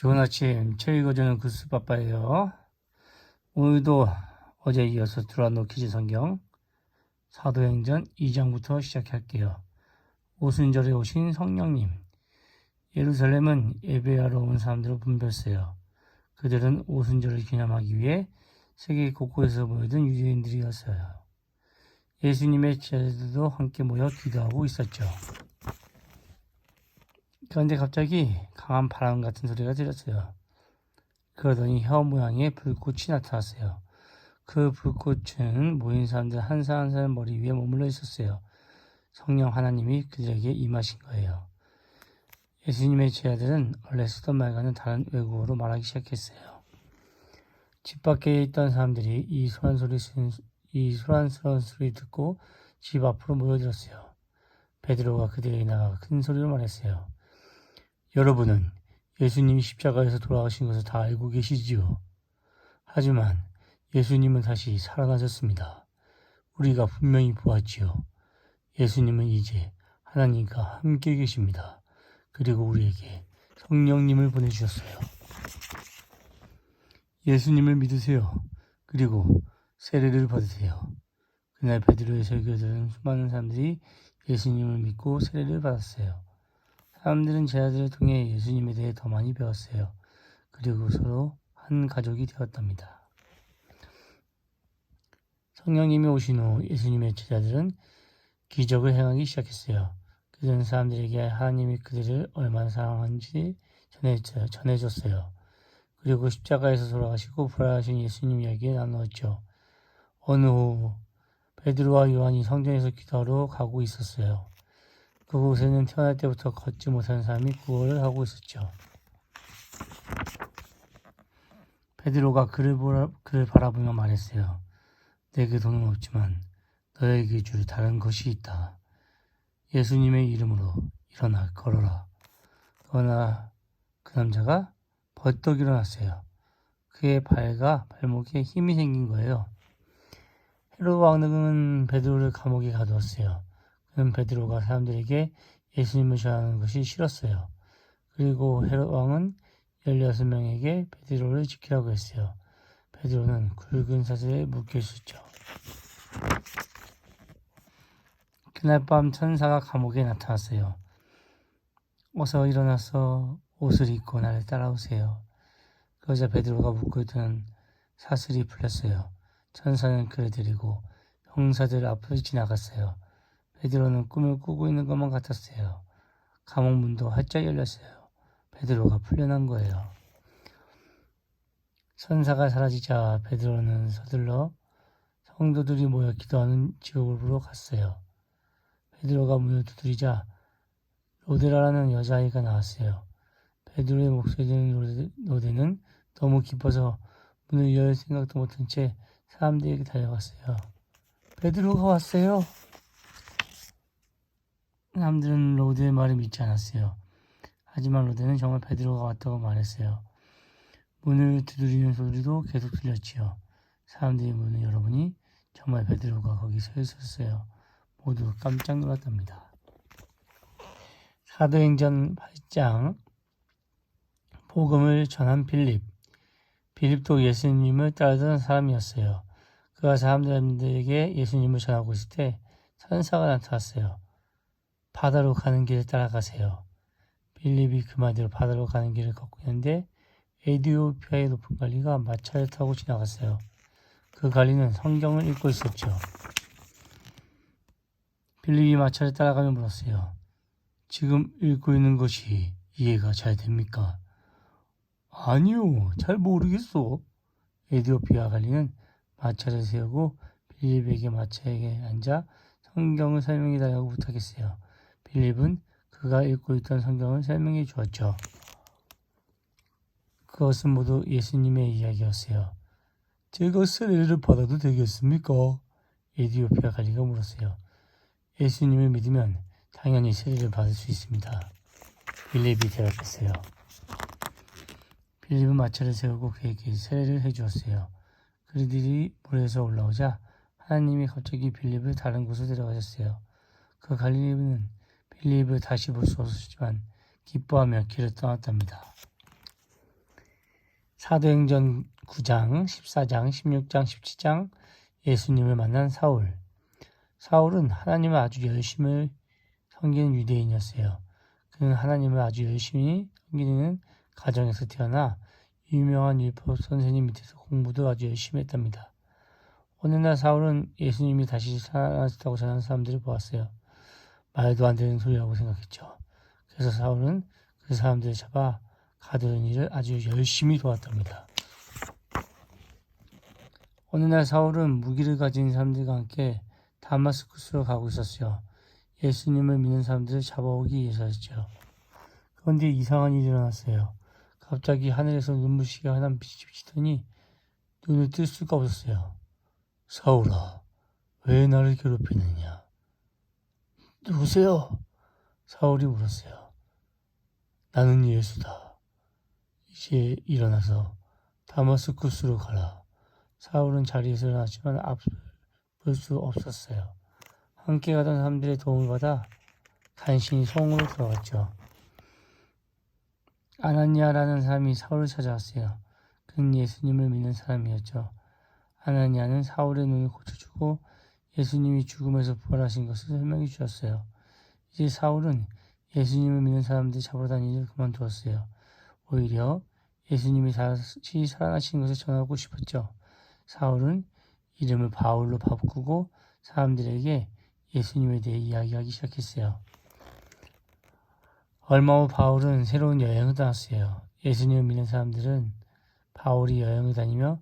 좋은 아침, 책 읽어주는 구스빠빠예요. 오늘도 어제 이어서 들어놓은 퀴즈 성경 사도행전 2장부터 시작할게요. 오순절에 오신 성령님. 예루살렘은 예배하러 온 사람들로 분별했어요. 그들은 오순절을 기념하기 위해 세계 곳곳에서 모여든 유대인들이었어요. 예수님의 제자들도 함께 모여 기도하고 있었죠. 그런데 갑자기 강한 바람 같은 소리가 들렸어요. 그러더니 혀 모양의 불꽃이 나타났어요. 그 불꽃은 모인 사람들 한 사람 한 사람 머리 위에 머물러 있었어요. 성령 하나님이 그들에게 임하신 거예요. 예수님의 제자들은 원래 쓰던 말과는 다른 외국어로 말하기 시작했어요. 집 밖에 있던 사람들이 이 소란스러운 소리 듣고 집 앞으로 모여들었어요. 베드로가 그들에게 나가 큰 소리로 말했어요. 여러분은 예수님이 십자가에서 돌아가신 것을 다 알고 계시지요. 하지만 예수님은 다시 살아나셨습니다. 우리가 분명히 보았지요. 예수님은 이제 하나님과 함께 계십니다. 그리고 우리에게 성령님을 보내주셨어요. 예수님을 믿으세요. 그리고 세례를 받으세요. 그날 베드로의 설교를 들은 수많은 사람들이 예수님을 믿고 세례를 받았어요. 사람들은 제자들을 통해 예수님에 대해 더 많이 배웠어요. 그리고 서로 한 가족이 되었답니다. 성령님이 오신 후 예수님의 제자들은 기적을 행하기 시작했어요. 그들은 사람들에게 하나님이 그들을 얼마나 사랑하는지 전해줬어요. 그리고 십자가에서 돌아가시고 부활하신 예수님 이야기를 나누었죠. 어느 후 베드로와 요한이 성전에서 기도하러 가고 있었어요. 그곳에는 태어날 때부터 걷지 못하는 사람이 구걸을 하고 있었죠. 베드로가 그를 바라보며 말했어요. 내게 돈은 없지만 너에게 줄 다른 것이 있다. 예수님의 이름으로 일어나 걸어라. 그러나 그 남자가 벌떡 일어났어요. 그의 발목에 힘이 생긴 거예요. 헤롯 왕은 베드로를 감옥에 가두었어요. 그는 베드로가 사람들에게 예수님을 전하는 것이 싫었어요. 그리고 헤롯 왕은 16명에게 베드로를 지키라고 했어요. 베드로는 굵은 사슬에 묶여 있었죠. 그날 밤 천사가 감옥에 나타났어요. 어서 일어나서 옷을 입고 나를 따라오세요. 그러자 베드로가 묶어있던 사슬이 풀렸어요. 천사는 그를 데리고 형사들 앞을 지나갔어요. 베드로는 꿈을 꾸고 있는 것만 같았어요. 감옥 문도 활짝 열렸어요. 베드로가 풀려난 거예요. 천사가 사라지자 베드로는 서둘러 성도들이 모여 기도하는 지옥으로 갔어요. 베드로가 문을 두드리자 로데라라는 여자아이가 나왔어요. 베드로의 목소리 듣는 로데는 너무 기뻐서 문을 열 생각도 못한 채 사람들에게 달려갔어요. 베드로가 왔어요. 사람들은 로데의 말을 믿지 않았어요. 하지만 로데는 정말 베드로가 왔다고 말했어요. 문을 두드리는 소리도 계속 들렸지요. 사람들이 문을 열어보니 정말 베드로가 거기 서 있었어요. 모두 깜짝 놀랐답니다. 사도행전 8장 복음을 전한 빌립. 빌립도 예수님을 따르던 사람이었어요. 그가 사람들에게 예수님을 전하고 있을 때 천사가 나타났어요. 바다로 가는 길을 따라가세요. 빌립이 그 말대로 바다로 가는 길을 걷고 있는데 에티오피아의 높은 관리가 마차를 타고 지나갔어요. 그 관리는 성경을 읽고 있었죠. 빌립이 마차를 따라가며 물었어요. 지금 읽고 있는 것이 이해가 잘 됩니까? 아니요, 잘 모르겠어. 에티오피아 관리는 마차를 세우고 빌립에게 마차에 앉아 성경을 설명해 달라고 부탁했어요. 빌립은 그가 읽고 있던 성경을 설명해 주었죠. 그것은 모두 예수님의 이야기였어요. 제가 세례를 받아도 되겠습니까? 에티오피아 관리가 물었어요. 예수님을 믿으면 당연히 세례를 받을 수 있습니다. 빌립이 대답했어요. 빌립은 마차를 세우고 그에게 세례를 해주었어요. 그들이 물에서 올라오자 하나님이 갑자기 빌립을 다른 곳으로 데려가셨어요. 그 관리는 빌립을 다시 볼 수 없었지만 기뻐하며 길을 떠났답니다. 사도행전 9장, 14장, 16장, 17장 예수님을 만난 사울. 사울은 하나님을 아주 열심히 섬기는 유대인이었어요. 그는 하나님을 아주 열심히 섬기는 가정에서 태어나 유명한 율법 선생님 밑에서 공부도 아주 열심히 했답니다. 어느 날 사울은 예수님이 다시 살아나셨다고 전하는 사람들을 보았어요. 말도 안 되는 소리라고 생각했죠. 그래서 사울은 그 사람들을 잡아 가두는 일을 아주 열심히 도왔답니다. 어느 날 사울은 무기를 가진 사람들과 함께 다마스쿠스로 가고 있었어요. 예수님을 믿는 사람들을 잡아오기 위해서였죠. 그런데 이상한 일이 일어났어요. 갑자기 하늘에서 눈부시게 환한 빛이 비치더니 눈을 뜰 수가 없었어요. 사울아, 왜 나를 괴롭히느냐? 누구세요? 사울이 물었어요. 나는 예수다. 이제 일어나서 다마스쿠스로 가라. 사울은 자리에서 일어났지만 앞을 수 없었어요. 함께 가던 사람들의 도움을 받아 간신히 성으로 들어갔죠. 아나니아라는 사람이 사울을 찾아왔어요. 그는 예수님을 믿는 사람이었죠. 아나니아는 사울의 눈을 고쳐주고 예수님이 죽음에서 부활하신 것을 설명해 주었어요. 이제 사울은 예수님을 믿는 사람들 잡으러 다니기를 그만두었어요. 오히려 예수님이 다시 살아나신 것을 전하고 싶었죠. 사울은 이름을 바울로 바꾸고 사람들에게 예수님에 대해 이야기하기 시작했어요. 얼마 후 바울은 새로운 여행을 떠났어요. 예수님을 믿는 사람들은 바울이 여행을 다니며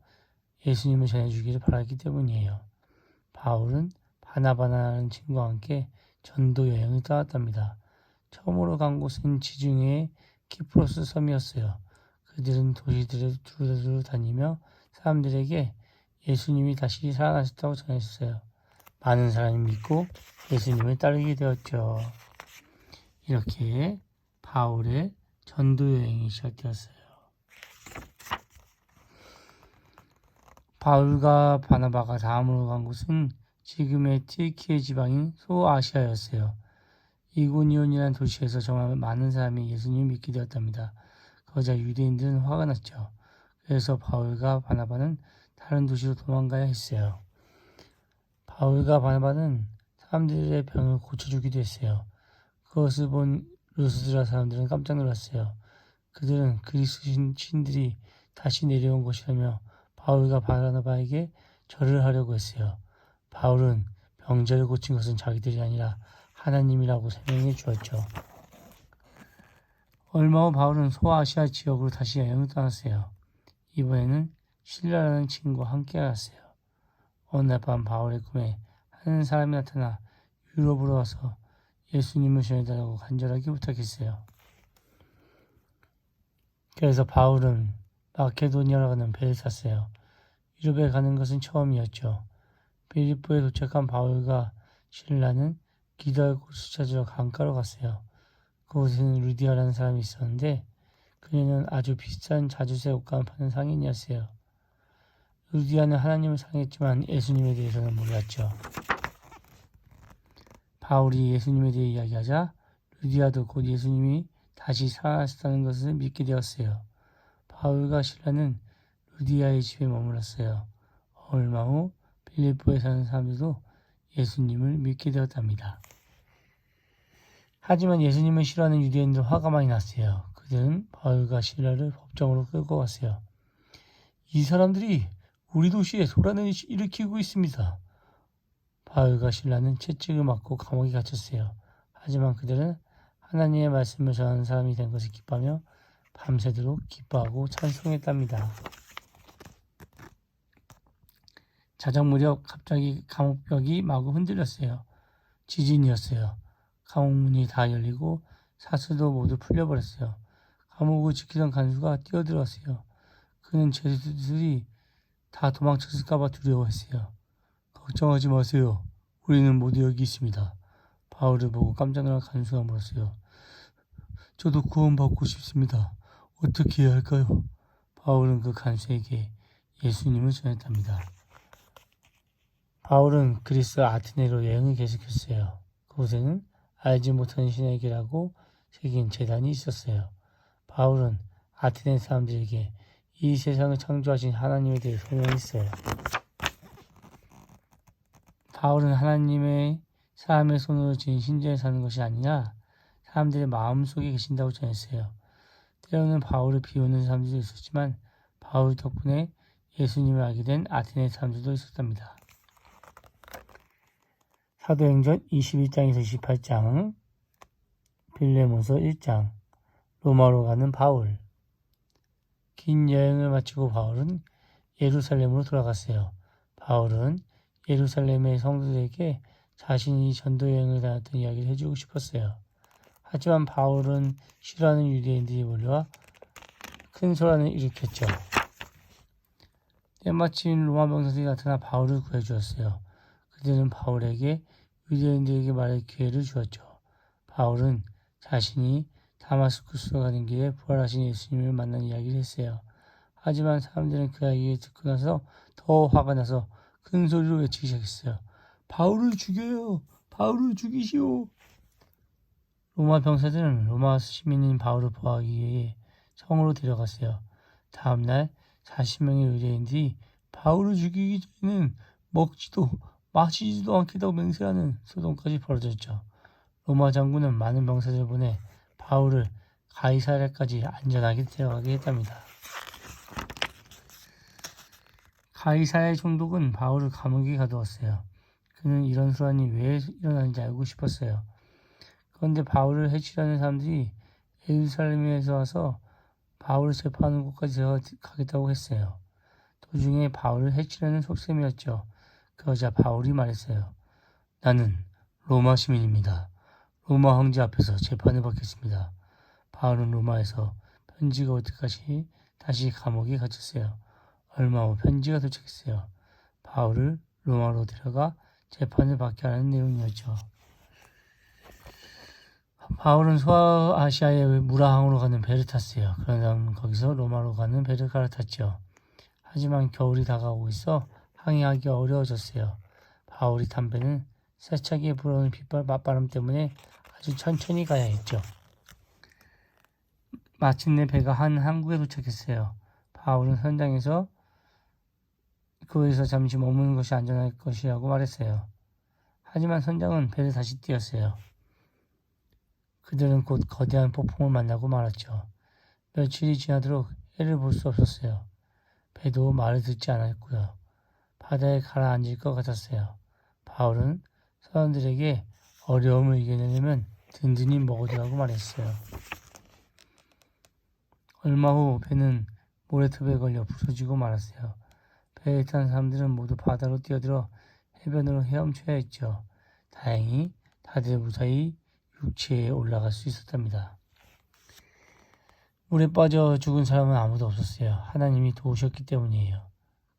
예수님을 전해주기를 바랐기 때문이에요. 바울은 바나바라는 친구와 함께 전도 여행을 떠났답니다. 처음으로 간 곳은 지중해의 키프로스 섬이었어요. 그들은 도시들을 두루두루 다니며 사람들에게 예수님이 다시 살아나셨다고 전했어요. 많은 사람이 믿고 예수님을 따르게 되었죠. 이렇게 바울의 전도 여행이 시작되었어요. 바울과 바나바가 다음으로 간 곳은 지금의 튀르키예 지방인 소아시아였어요. 이고니온이라는 도시에서 정말 많은 사람이 예수님을 믿게 되었답니다. 그러자 유대인들은 화가 났죠. 그래서 바울과 바나바는 다른 도시로 도망가야 했어요. 바울과 바나바는 사람들의 병을 고쳐주기도 했어요. 그것을 본 루스드라 사람들은 깜짝 놀랐어요. 그들은 그리스 신들이 다시 내려온 것이라며 바울과 바나바에게 절을 하려고 했어요. 바울은 병자를 고친 것은 자기들이 아니라 하나님이라고 설명해 주었죠. 얼마 후 바울은 소아시아 지역으로 다시 여행을 떠났어요. 이번에는 실라라는 친구와 함께 갔어요. 어느 날 밤 바울의 꿈에 한 사람이 나타나 유럽으로 와서 예수님을 전해달라고 간절하게 부탁했어요. 그래서 바울은 마케도니아로 가는 배를 탔어요. 유럽에 가는 것은 처음이었죠. 빌립보에 도착한 바울과 실라는 기도할 곳을 찾으러 강가로 갔어요. 그곳에는 루디아라는 사람이 있었는데 그녀는 아주 비싼 자주색 옷감을 파는 상인이었어요. 루디아는 하나님을 사랑했지만 예수님에 대해서는 몰랐죠. 바울이 예수님에 대해 이야기하자 루디아도 곧 예수님이 다시 살아나셨다는 것을 믿게 되었어요. 바울과 실라는 루디아의 집에 머물렀어요. 얼마 후 빌립보에 사는 사람들도 예수님을 믿게 되었답니다. 하지만 예수님을 싫어하는 유대인들 화가 많이 났어요. 그들은 바울과 실라를 법정으로 끌고 갔어요. 이 사람들이 우리 도시에 소란을 일으키고 있습니다. 바울과 실라는 채찍을 맞고 감옥에 갇혔어요. 하지만 그들은 하나님의 말씀을 전하는 사람이 된 것을 기뻐하며 밤새도록 기뻐하고 찬송했답니다. 자정 무렵 갑자기 감옥벽이 마구 흔들렸어요. 지진이었어요. 감옥문이 다 열리고 사슬도 모두 풀려버렸어요. 감옥을 지키던 간수가 뛰어들었어요. 그는 죄수들이 다 도망쳤을까봐 두려워했어요. 걱정하지 마세요. 우리는 모두 여기 있습니다. 바울을 보고 깜짝 놀란 간수가 물었어요. 저도 구원받고 싶습니다. 어떻게 해야 할까요? 바울은 그 간수에게 예수님을 전했답니다. 바울은 그리스 아테네로 여행을 계속했어요. 그곳에는 알지 못하는 신에게라고 새긴 제단이 있었어요. 바울은 아테네 사람들에게 이 세상을 창조하신 하나님에 대해 설명했어요. 바울은 하나님의 사람의 손으로 지은 신전에 사는 것이 아니라 사람들의 마음속에 계신다고 전했어요. 때로는 바울을 비웃는 사람들도 있었지만 바울 덕분에 예수님을 알게 된 아테네 사람들도 있었답니다. 사도행전 21장에서 28장, 빌레몬서 1장, 로마로 가는 바울. 긴 여행을 마치고 바울은 예루살렘으로 돌아갔어요. 바울은 예루살렘의 성도들에게 자신이 전도여행을 다녔던 이야기를 해주고 싶었어요. 하지만 바울은 싫어하는 유대인들이 몰려와 큰 소란을 일으켰죠. 때마침 로마 병사들이 나타나 바울을 구해주었어요. 그들은 바울에게 유대인들에게 말할 기회를 주었죠. 바울은 자신이 다마스쿠스로 가는 길에 부활하신 예수님을 만난 이야기를 했어요. 하지만 사람들은 그 이야기를 듣고 나서 더 화가 나서 큰 소리로 외치기 시작했어요. 바울을 죽여요! 바울을 죽이시오! 로마 병사들은 로마 시민인 바울을 보호하기 위해 성으로 데려갔어요. 다음날 40명의 유대인들이 바울을 죽이기 전에는 먹지도 마시지도 않겠다고 맹세하는 소동까지 벌어졌죠. 로마 장군은 많은 병사들을 보내 바울을 가이사랴까지 안전하게 데려가게 했답니다. 가이사랴의 총독은 바울을 감옥에 가두었어요. 그는 이런 소란이 왜 일어나는지 알고 싶었어요. 그런데 바울을 해치려는 사람들이 예루살렘에서 와서 바울을 재판하는 곳까지 가겠다고 했어요. 도중에 바울을 해치려는 속셈이었죠. 그러자 바울이 말했어요. 나는 로마 시민입니다. 로마 황제 앞에서 재판을 받겠습니다. 바울은 로마에서 편지가 올 때까지 다시 감옥에 갇혔어요. 얼마 후 편지가 도착했어요. 바울을 로마로 데려가 재판을 받게 하는 내용이었죠. 바울은 소아시아의 무라항으로 가는 배를 탔어요. 그런 다음 거기서 로마로 가는 배를 갈아탔죠. 하지만 겨울이 다가오고 있어 항해하기 어려워졌어요. 바울이 탄 배는 세차게 불어오는 맞바람 때문에 아주 천천히 가야 했죠. 마침내 배가 한 항구에 도착했어요. 바울은 선장에서 그곳에서 잠시 머무는 것이 안전할 것이라고 말했어요. 하지만 선장은 배를 다시 띄웠어요. 그들은 곧 거대한 폭풍을 만나고 말았죠. 며칠이 지나도록 해를 볼 수 없었어요. 배도 말을 듣지 않았고요. 바다에 가라앉을 것 같았어요. 바울은 사람들에게 어려움을 이겨내려면 든든히 먹어두라고 말했어요. 얼마 후 배는 모래톱에 걸려 부서지고 말았어요. 배에 탄 사람들은 모두 바다로 뛰어들어 해변으로 헤엄쳐야 했죠. 다행히 다들 무사히 육지에 올라갈 수 있었답니다. 물에 빠져 죽은 사람은 아무도 없었어요. 하나님이 도우셨기 때문이에요.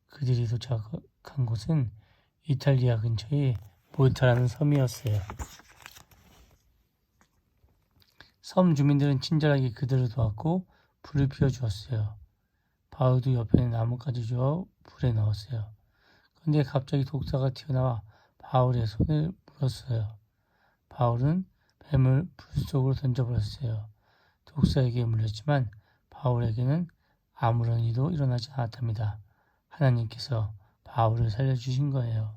그들이 도착한 곳은 이탈리아 근처의 몰타라는 섬이었어요. 섬 주민들은 친절하게 그들을 도왔고 불을 피워주었어요. 바울도 옆에 나뭇가지 주어 불에 넣었어요. 그런데 갑자기 독사가 튀어나와 바울의 손을 물었어요. 바울은 뱀을 불 속으로 던져버렸어요. 독사에게 물렸지만 바울에게는 아무런 일도 일어나지 않았답니다. 하나님께서 바울을 살려주신 거예요.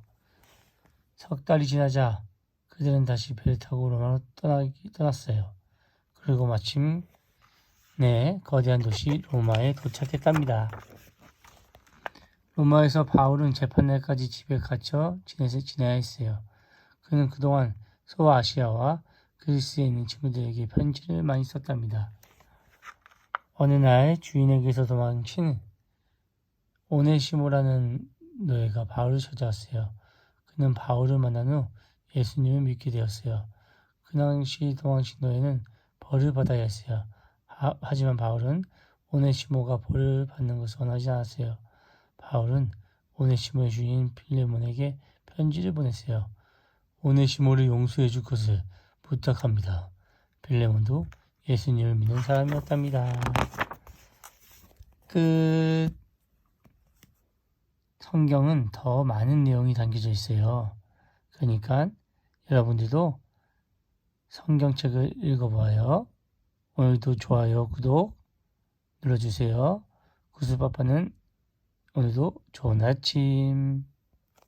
석 달이 지나자 그들은 다시 배를 타고 로마로 떠났어요. 그리고 마침내 거대한 도시 로마에 도착했답니다. 로마에서 바울은 재판날까지 집에 갇혀 지내야 했어요. 그는 그동안 소아시아와 그리스에 있는 친구들에게 편지를 많이 썼답니다. 어느 날 주인에게서 도망친 오네시모라는 노예가 바울을 찾아왔어요. 그는 바울을 만난 후 예수님을 믿게 되었어요. 그 당시 도망친 노예는 벌을 받아야 했어요. 하지만 바울은 오네시모가 벌을 받는 것을 원하지 않았어요. 바울은 오네시모의 주인 빌레몬에게 편지를 보냈어요. 오네시모를 용서해 줄 것을 부탁합니다. 빌레몬도 예수님을 믿는 사람이었답니다. 성경은 더 많은 내용이 담겨져 있어요. 그러니까 여러분들도 성경책을 읽어봐요. 오늘도 좋아요, 구독 눌러주세요. 구슬빠빠는 오늘도 좋은 아침.